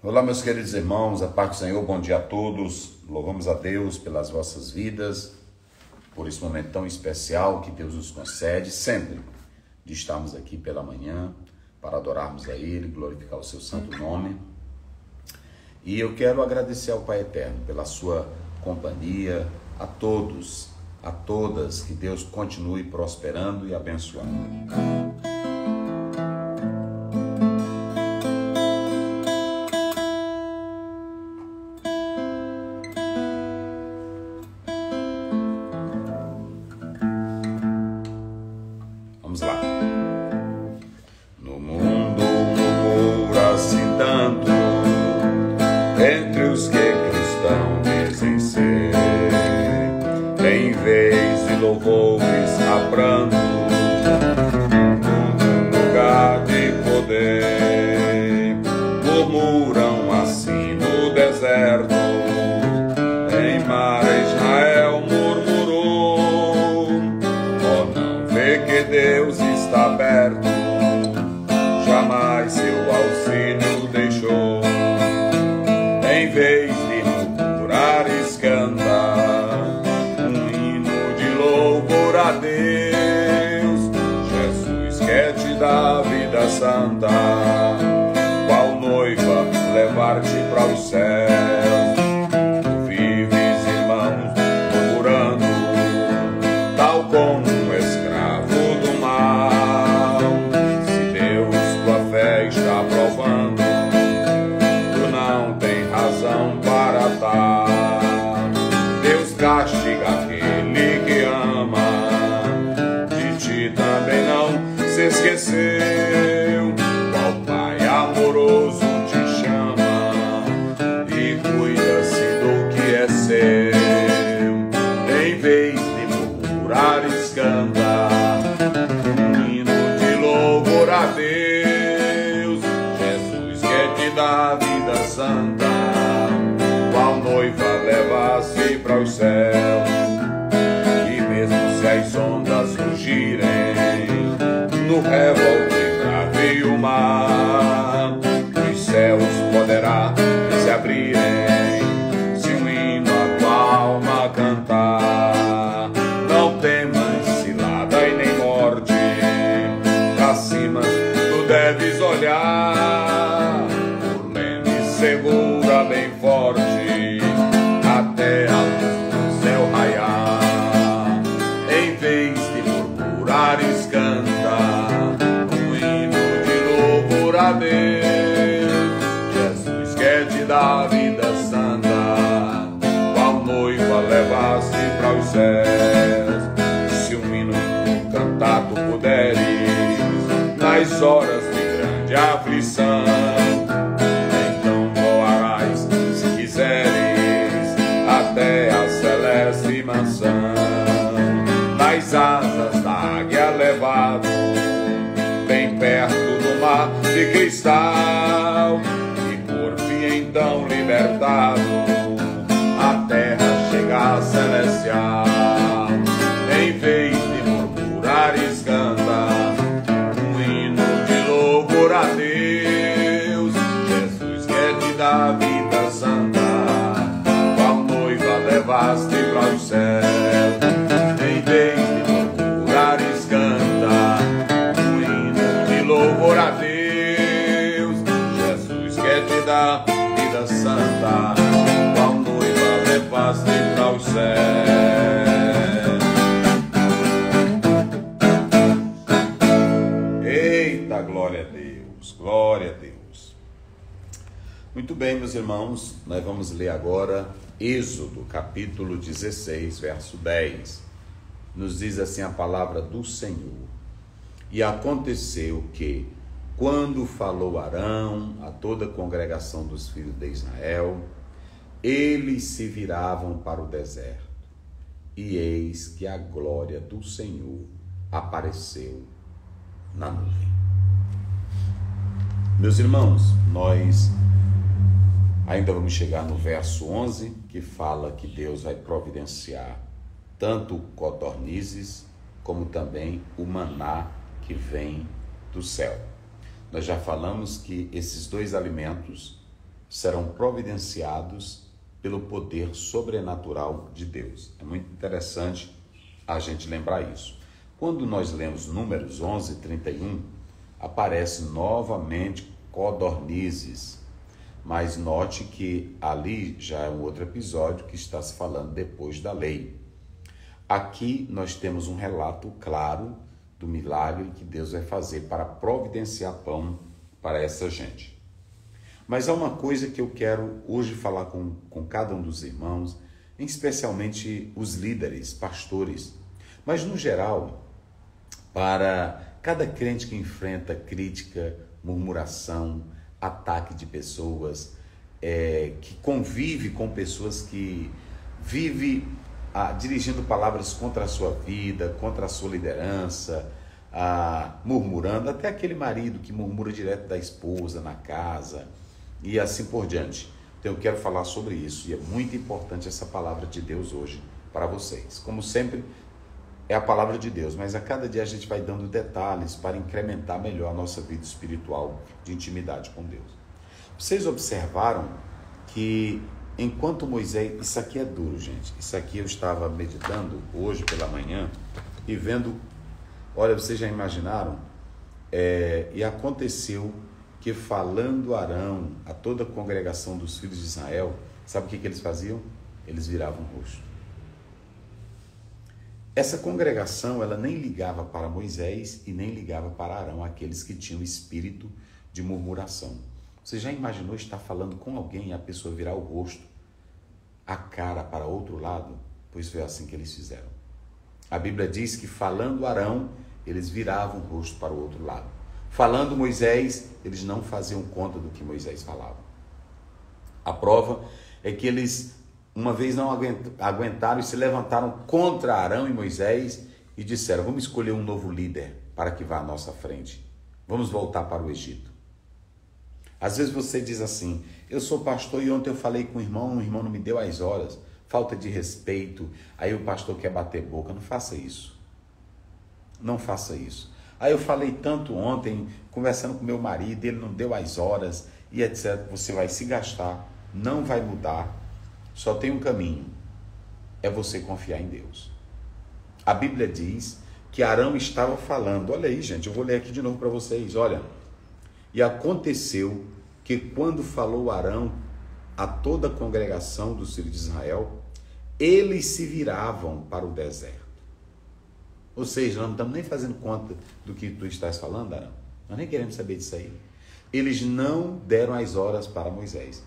Olá, meus queridos irmãos, a paz do Senhor, bom dia a todos. Louvamos a Deus pelas vossas vidas, por esse momento tão especial que Deus nos concede sempre, de estarmos aqui pela manhã para adorarmos a Ele, glorificar o seu santo nome. E eu quero agradecer ao Pai Eterno pela sua companhia, a todos, a todas, que Deus continue prosperando e abençoando. Vamos lá. No mundo murmura-se tanto entre os que cristão dizem ser, em vez de louvores a pranto, num lugar de poder. Murmuram assim no deserto, em mar Israel murmurou. Oh, não vê que Deus está perto, jamais seu auxílio deixou. Em vez de murmurares, canta um hino de louvor a Deus. Jesus quer te dar vida santa, qual noiva levar-te para os céus. Tu vives, irmãos, murmurando, tal como um escravo do mal. Se Deus tua fé está provando, tu não tem razão para tal. Deus castiga aquele que ama, de ti também não se esqueceu. Qual Pai amoroso te chama e cuida-se do que é seu. Em vez de murmurares, canta um hino de louvor a Deus. Jesus quer te dar vida santa, qual noiva leva-se para os céus. E mesmo se as ondas rugirem no revolte grave e o mar, os céus poderá se abrirem se um hino a tua alma cantar. Não temas cilada e nem morte, pra cima tu deves olhar, por leme segura bem forte, até a luz do céu raiar. Em vez de murmurares, canta um hino de louvor a Deus. Jesus quer te dar vida santa, qual noiva levaste para os céus. Se um hino cantar tu puderes, nas horas de grande aflição, então voarás, se quiseres, até a celeste mansão. Nas asas da águia levado, bem perto do mar de cristal, e por fim então libertado, a terra chega celestial. Em vez de murmurares, canta um hino de louvor a Deus. Jesus quer te dar vida santa, qual noiva levaste para os céus. Em vez de murmurares, canta um hino de louvor a Deus. Jesus quer te dar vida santa, qual noiva levaste para os céus. Eita, glória a Deus, glória a Deus. Muito bem, meus irmãos, nós vamos ler agora Êxodo, capítulo 16, verso 10. Nos diz assim a palavra do Senhor. E aconteceu que, quando falou Arão a toda a congregação dos filhos de Israel, eles se viravam para o deserto, e eis que a glória do Senhor apareceu na nuvem. Meus irmãos, nós ainda vamos chegar no verso 11, que fala que Deus vai providenciar tanto codornizes, como também o maná que vem do céu. Nós já falamos que esses dois alimentos serão providenciados pelo poder sobrenatural de Deus. É muito interessante a gente lembrar isso. Quando nós lemos Números 11:31, aparece novamente codornizes, mas note que ali já é um outro episódio que está se falando depois da lei. Aqui nós temos um relato claro do milagre que Deus vai fazer para providenciar pão para essa gente. Mas há uma coisa que eu quero hoje falar com cada um dos irmãos, especialmente os líderes, pastores, mas no geral, para cada crente que enfrenta crítica, murmuração, ataque de pessoas, que convive com pessoas que vive dirigindo palavras contra a sua vida, contra a sua liderança, murmurando, até aquele marido que murmura direto da esposa na casa e assim por diante. Então eu quero falar sobre isso e é muito importante essa palavra de Deus hoje para vocês. Como sempre, é a palavra de Deus, mas a cada dia a gente vai dando detalhes para incrementar melhor a nossa vida espiritual de intimidade com Deus. Vocês observaram que enquanto Moisés... Isso aqui é duro, gente. Isso aqui eu estava meditando hoje pela manhã e vendo... Olha, vocês já imaginaram? E aconteceu que falando Arão a toda a congregação dos filhos de Israel, sabe o que eles faziam? Eles viravam o rosto. Essa congregação, ela nem ligava para Moisés e nem ligava para Arão, aqueles que tinham espírito de murmuração. Você já imaginou estar falando com alguém e a pessoa virar o rosto, a cara para outro lado? Pois foi assim que eles fizeram. A Bíblia diz que falando Arão, eles viravam o rosto para o outro lado. Falando Moisés, eles não faziam conta do que Moisés falava. A prova é que eles, uma vez não aguentaram e se levantaram contra Arão e Moisés e disseram: vamos escolher um novo líder para que vá à nossa frente. Vamos voltar para o Egito. Às vezes você diz assim: eu sou pastor e ontem eu falei com o irmão não me deu as horas. Falta de respeito. Aí o pastor quer bater boca. Não faça isso. Não faça isso. Aí eu falei tanto ontem, conversando com meu marido, ele não deu as horas e etc. Você vai se gastar, não vai mudar. Só tem um caminho. É você confiar em Deus. A Bíblia diz que Arão estava falando. Olha aí, gente, eu vou ler aqui de novo para vocês. Olha. E aconteceu que quando falou Arão a toda a congregação dos filhos de Israel, eles se viravam para o deserto. Ou seja, nós não estamos nem fazendo conta do que tu estás falando, Arão. Nós nem queremos saber disso aí. Eles não deram as horas para Moisés.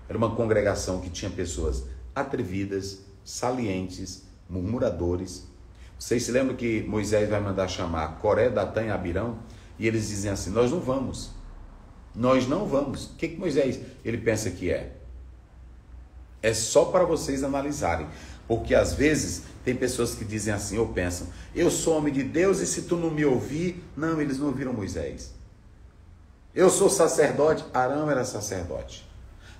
Era uma congregação que tinha pessoas atrevidas, salientes, murmuradores. Vocês se lembram que Moisés vai mandar chamar Coré, Datã e Abirão? E eles dizem assim: nós não vamos. Nós não vamos. O que Moisés ele pensa que é? É só para vocês analisarem. Porque às vezes tem pessoas que dizem assim, ou pensam: eu sou homem de Deus e se tu não me ouvir... Não, eles não ouviram Moisés. Eu sou sacerdote. Arão era sacerdote.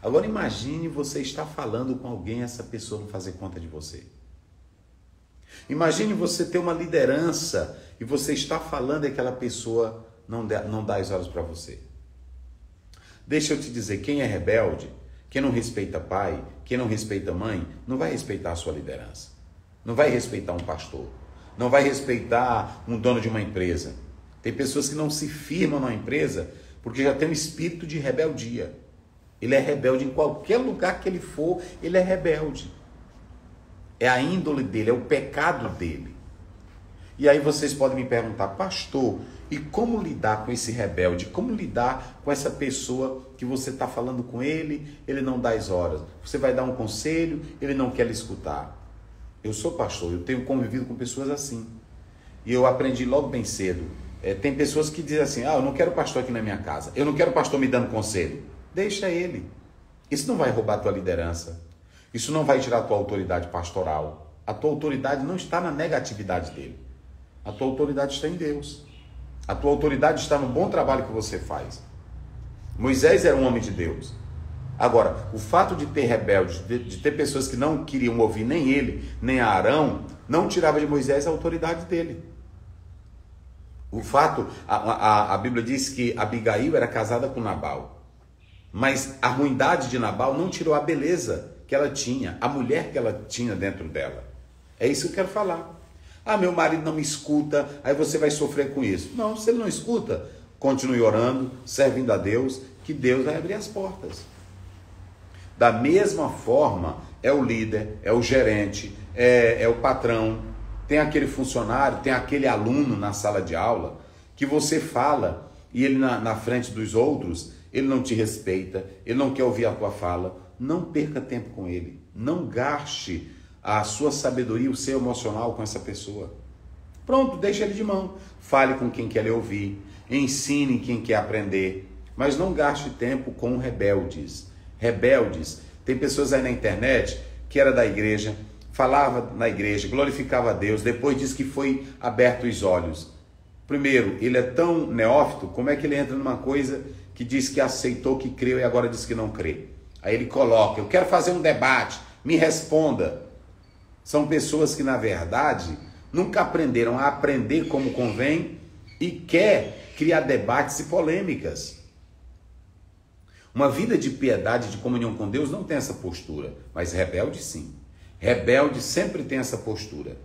Agora imagine você estar falando com alguém e essa pessoa não fazer conta de você. Imagine você ter uma liderança e você está falando e aquela pessoa não dá as horas para você. Deixa eu te dizer, quem é rebelde, quem não respeita pai, quem não respeita mãe, não vai respeitar a sua liderança. Não vai respeitar um pastor. Não vai respeitar um dono de uma empresa. Tem pessoas que não se firmam na empresa porque já tem um espírito de rebeldia. Ele é rebelde em qualquer lugar que ele for, ele é rebelde. É a índole dele, é o pecado dele. E aí vocês podem me perguntar: pastor, e como lidar com esse rebelde? Como lidar com essa pessoa que você está falando com ele, ele não dá as horas? Você vai dar um conselho, ele não quer lhe escutar. Eu sou pastor, eu tenho convivido com pessoas assim. E eu aprendi logo bem cedo. Tem pessoas que dizem assim: eu não quero pastor aqui na minha casa. Eu não quero pastor me dando conselho. Deixa ele. Isso não vai roubar a tua liderança. Isso não vai tirar a tua autoridade pastoral. A tua autoridade não está na negatividade dele. A tua autoridade está em Deus. A tua autoridade está no bom trabalho que você faz. Moisés era um homem de Deus. Agora, o fato de ter rebeldes, de ter pessoas que não queriam ouvir nem ele, nem a Arão, não tirava de Moisés a autoridade dele. O fato, a Bíblia diz que Abigail era casada com Nabal. Mas a ruindade de Nabal não tirou a beleza que ela tinha, a mulher que ela tinha dentro dela. É isso que eu quero falar. Ah, meu marido não me escuta, aí você vai sofrer com isso. Não, se ele não escuta, continue orando, servindo a Deus, que Deus vai abrir as portas. Da mesma forma, é o líder, é o gerente, é o patrão, tem aquele funcionário, tem aquele aluno na sala de aula, que você fala e ele na frente dos outros, ele não te respeita, ele não quer ouvir a tua fala. Não perca tempo com ele, não gaste a sua sabedoria, o seu emocional com essa pessoa. Pronto, deixa ele de mão. Fale com quem quer lhe ouvir, ensine quem quer aprender, mas não gaste tempo com rebeldes. Rebeldes, tem pessoas aí na internet que era da igreja, falava na igreja, glorificava a Deus, depois diz que foi aberto os olhos. Primeiro, ele é tão neófito, como é que ele entra numa coisa que diz que aceitou, que creu e agora diz que não crê? Aí ele coloca, eu quero fazer um debate, me responda. São pessoas que, na verdade, nunca aprenderam a aprender como convém e quer criar debates e polêmicas. Uma vida de piedade, de comunhão com Deus não tem essa postura, mas rebelde sim. Rebelde sempre tem essa postura.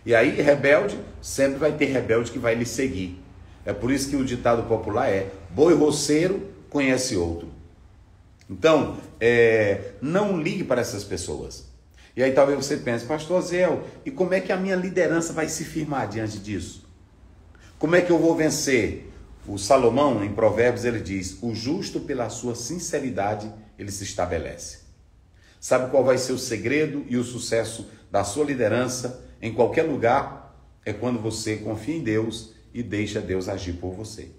E aí, rebelde, sempre vai ter rebelde que vai lhe seguir. É por isso que o ditado popular é, boi roceiro conhece outro. Então, não ligue para essas pessoas. E aí talvez você pense, pastor Zéu, e como é que a minha liderança vai se firmar diante disso? Como é que eu vou vencer? O Salomão, em Provérbios, ele diz, o justo pela sua sinceridade, ele se estabelece. Sabe qual vai ser o segredo e o sucesso da sua liderança em qualquer lugar? É quando você confia em Deus e deixa Deus agir por você.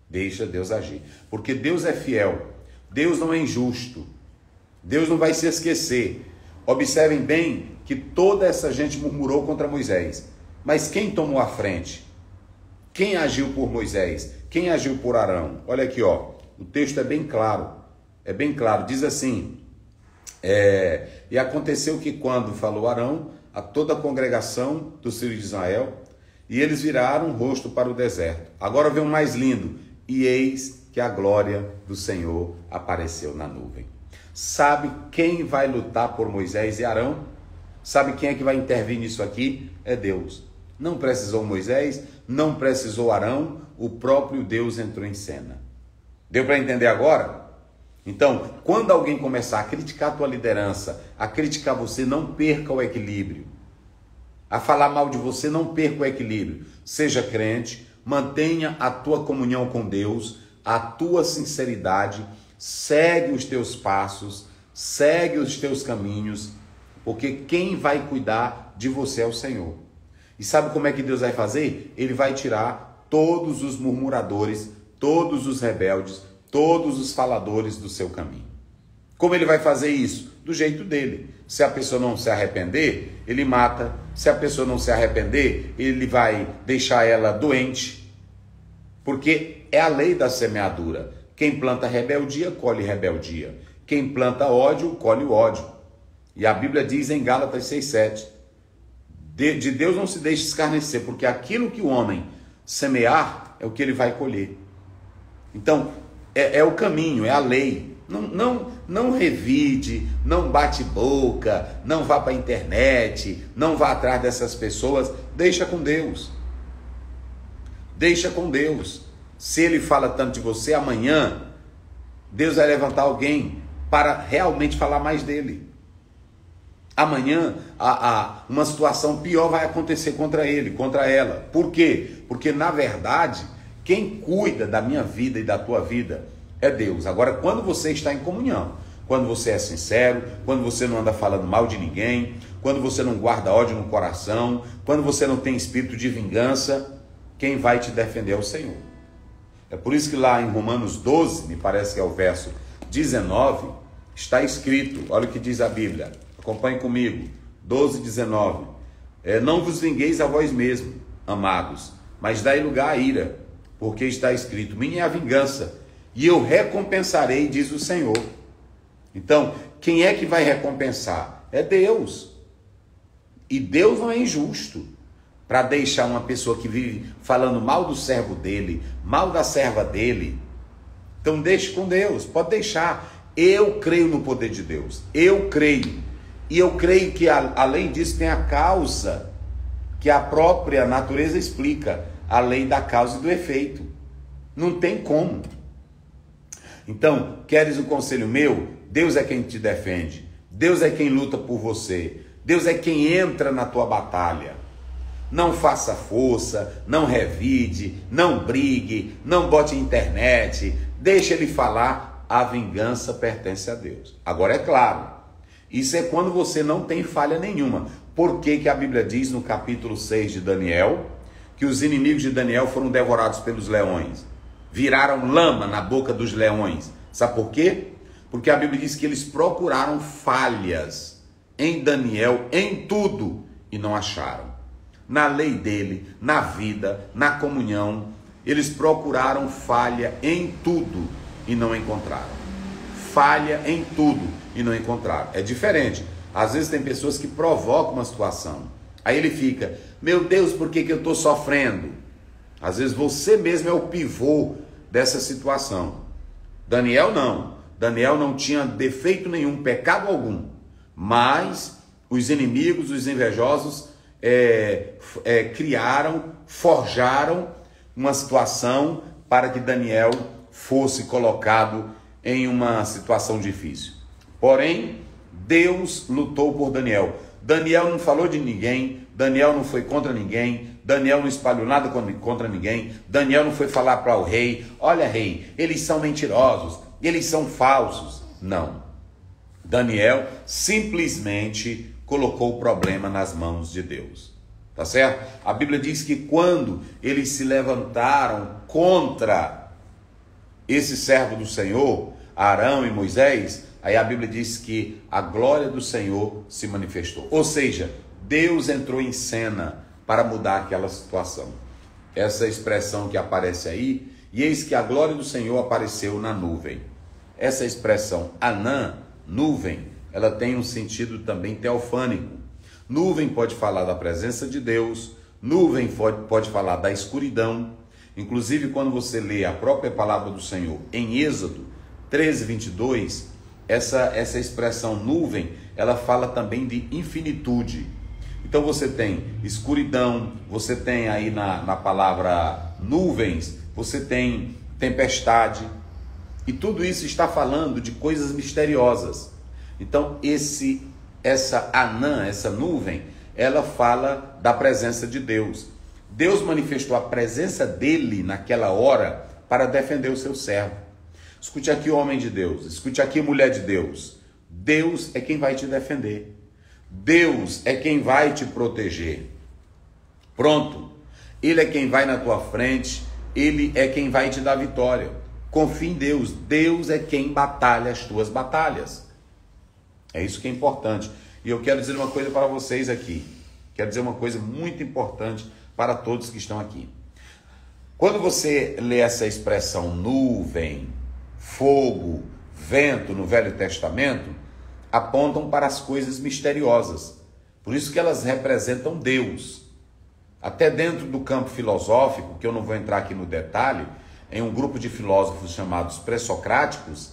Deixa Deus agir. Porque Deus é fiel. Deus não é injusto. Deus não vai se esquecer. Observem bem que toda essa gente murmurou contra Moisés. Mas quem tomou a frente? Quem agiu por Moisés? Quem agiu por Arão? Olha aqui, ó. O texto é bem claro. É bem claro. Diz assim. E aconteceu que quando falou Arão a toda a congregação dos filhos de Israel, e eles viraram o rosto para o deserto. Agora vem o mais lindo. E eis que a glória do Senhor apareceu na nuvem. Sabe quem vai lutar por Moisés e Arão? Sabe quem é que vai intervir nisso aqui? É Deus. Não precisou Moisés, não precisou Arão, o próprio Deus entrou em cena. Deu para entender agora? Então, quando alguém começar a criticar a tua liderança, a criticar você, não perca o equilíbrio. A falar mal de você, não perca o equilíbrio. Seja crente, mantenha a tua comunhão com Deus, a tua sinceridade, segue os teus passos, segue os teus caminhos, porque quem vai cuidar de você é o Senhor. E sabe como é que Deus vai fazer? Ele vai tirar todos os murmuradores, todos os rebeldes, todos os faladores do seu caminho. Como ele vai fazer isso? Do jeito dele. Se a pessoa não se arrepender, ele mata. Se a pessoa não se arrepender, ele vai deixar ela doente. Porque é a lei da semeadura. Quem planta rebeldia, colhe rebeldia. Quem planta ódio, colhe o ódio. E a Bíblia diz em Gálatas 6,7, de Deus não se deixe escarnecer, porque aquilo que o homem semear é o que ele vai colher. Então, é o caminho, é a lei. Não revide, não bate boca, não vá para a internet, não vá atrás dessas pessoas. Deixa com Deus. Deixa com Deus. Se ele fala tanto de você, amanhã Deus vai levantar alguém para realmente falar mais dele. Amanhã uma situação pior vai acontecer contra ele, contra ela. Por quê? Porque na verdade quem cuida da minha vida e da tua vida é Deus. Agora, quando você está em comunhão, quando você é sincero, quando você não anda falando mal de ninguém, quando você não guarda ódio no coração, quando você não tem espírito de vingança, quem vai te defender é o Senhor. É por isso que lá em Romanos 12, me parece que é o verso 19, está escrito, olha o que diz a Bíblia, acompanhe comigo, 12, 19, não vos vingueis a vós mesmos, amados, mas dai lugar à ira, porque está escrito, minha é a vingança, e eu recompensarei, diz o Senhor. Então, quem é que vai recompensar? É Deus. E Deus não é injusto para deixar uma pessoa que vive falando mal do servo dele, mal da serva dele, Então deixe com Deus, pode deixar. Eu creio no poder de Deus, eu creio. E eu creio que além disso tem a causa, que a própria natureza explica, a lei da causa e do efeito. Não tem como. Então, queres um conselho meu? Deus é quem te defende, Deus é quem luta por você, Deus é quem entra na tua batalha. Não faça força, não revide, não brigue, não bote internet, deixa ele falar, a vingança pertence a Deus. Agora é claro, isso é quando você não tem falha nenhuma. Por que a Bíblia diz no capítulo 6 de Daniel, que os inimigos de Daniel foram devorados pelos leões? Viraram lama na boca dos leões. Sabe por quê? Porque a Bíblia diz que eles procuraram falhas em Daniel, em tudo, e não acharam. Na lei dele, na vida, na comunhão, eles procuraram falha em tudo e não encontraram. Falha em tudo e não encontraram. É diferente. Às vezes tem pessoas que provocam uma situação. Aí ele fica, meu Deus, por que eu estou sofrendo? Às vezes você mesmo é o pivô dessa situação. Daniel não. Daniel não tinha defeito nenhum, pecado algum. Mas os inimigos, os invejosos, criaram, forjaram uma situação para que Daniel fosse colocado em uma situação difícil. Porém, Deus lutou por Daniel. Daniel não falou de ninguém, Daniel não foi contra ninguém, Daniel não espalhou nada contra ninguém, Daniel não foi falar para o rei, olha rei, eles são mentirosos, eles são falsos. Não. Daniel simplesmente colocou o problema nas mãos de Deus. Tá certo? A Bíblia diz que quando eles se levantaram contra esse servo do Senhor, Arão e Moisés, aí a Bíblia diz que a glória do Senhor se manifestou. Ou seja, Deus entrou em cena para mudar aquela situação. Essa expressão que aparece aí, e eis que a glória do Senhor apareceu na nuvem. Essa expressão, anã, nuvem, ela tem um sentido também teofânico. Nuvem pode falar da presença de Deus, nuvem pode falar da escuridão. Inclusive, quando você lê a própria palavra do Senhor em Êxodo 13, 22, essa expressão nuvem, ela fala também de infinitude. Então você tem escuridão, você tem aí na palavra nuvens, você tem tempestade, e tudo isso está falando de coisas misteriosas. Então essa anã, essa nuvem, ela fala da presença de Deus. Deus manifestou a presença dele naquela hora para defender o seu servo. Escute aqui, homem de Deus, escute aqui, mulher de Deus. Deus é quem vai te defender. Deus é quem vai te proteger. Pronto. Ele é quem vai na tua frente, ele é quem vai te dar vitória. Confie em Deus. Deus é quem batalha as tuas batalhas. É isso que é importante. E eu quero dizer uma coisa para vocês aqui. Quero dizer uma coisa muito importante para todos que estão aqui. Quando você lê essa expressão nuvem, fogo, vento no Velho Testamento, apontam para as coisas misteriosas. Por isso que elas representam Deus. Até dentro do campo filosófico, que eu não vou entrar aqui no detalhe, em um grupo de filósofos chamados pré-socráticos,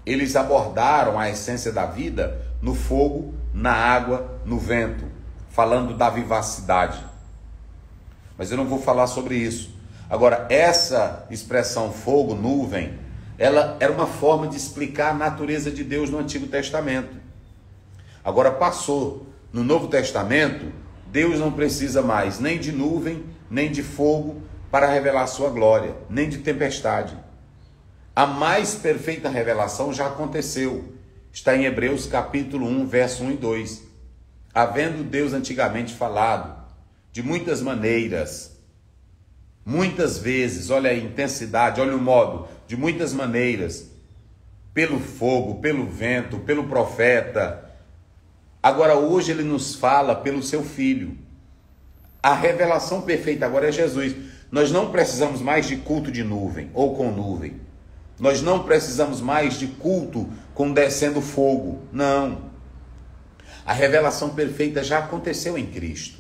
eles abordaram a essência da vida no fogo, na água, no vento, falando da vivacidade. Mas eu não vou falar sobre isso. Agora, essa expressão fogo, nuvem, ela era uma forma de explicar a natureza de Deus no Antigo Testamento. Agora passou no Novo Testamento, Deus não precisa mais nem de nuvem, nem de fogo para revelar a sua glória, nem de tempestade. A mais perfeita revelação já aconteceu. Está em Hebreus capítulo 1, verso 1 e 2. Havendo Deus antigamente falado de muitas maneiras, muitas vezes, olha a intensidade, olha o modo, de muitas maneiras, pelo fogo, pelo vento, pelo profeta. Agora hoje ele nos fala pelo seu Filho. A revelação perfeita agora é Jesus. Nós não precisamos mais de culto de nuvem ou com nuvem. Nós não precisamos mais de culto com descendo fogo. Não. A revelação perfeita já aconteceu em Cristo.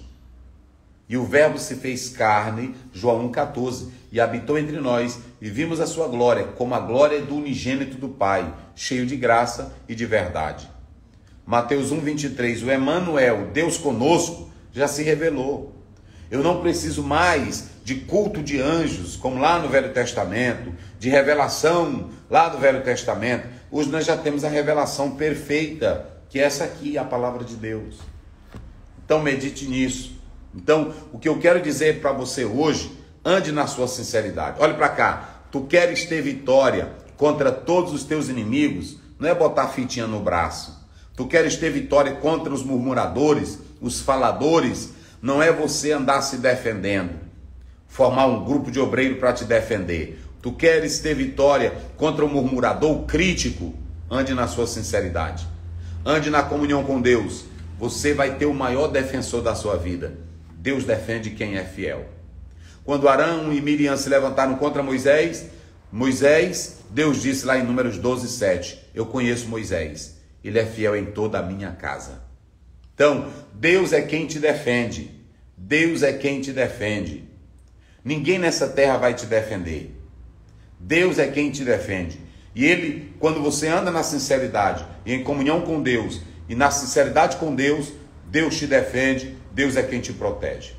E o Verbo se fez carne, João 1,14, e habitou entre nós, e vimos a sua glória, como a glória do unigênito do Pai, cheio de graça e de verdade. Mateus 1,23, o Emanuel, Deus conosco, já se revelou. Eu não preciso mais de culto de anjos, como lá no Velho Testamento, de revelação lá do Velho Testamento. Hoje nós já temos a revelação perfeita, que é essa aqui, a palavra de Deus. Então medite nisso. Então, o que eu quero dizer para você hoje, ande na sua sinceridade. Olhe para cá, tu queres ter vitória contra todos os teus inimigos, não é botar fitinha no braço. Tu queres ter vitória contra os murmuradores, os faladores, não é você andar se defendendo, formar um grupo de obreiro para te defender. Tu queres ter vitória contra o murmurador, o crítico, ande na sua sinceridade. Ande na comunhão com Deus. Você vai ter o maior defensor da sua vida. Deus defende quem é fiel. Quando Arão e Miriam se levantaram contra Moisés, Deus disse lá em Números 12:7, eu conheço Moisés, ele é fiel em toda a minha casa. Então, Deus é quem te defende. Deus é quem te defende. Ninguém nessa terra vai te defender. Deus é quem te defende. E Ele, quando você anda na sinceridade e em comunhão com Deus, e na sinceridade com Deus, Deus te defende, Deus é quem te protege.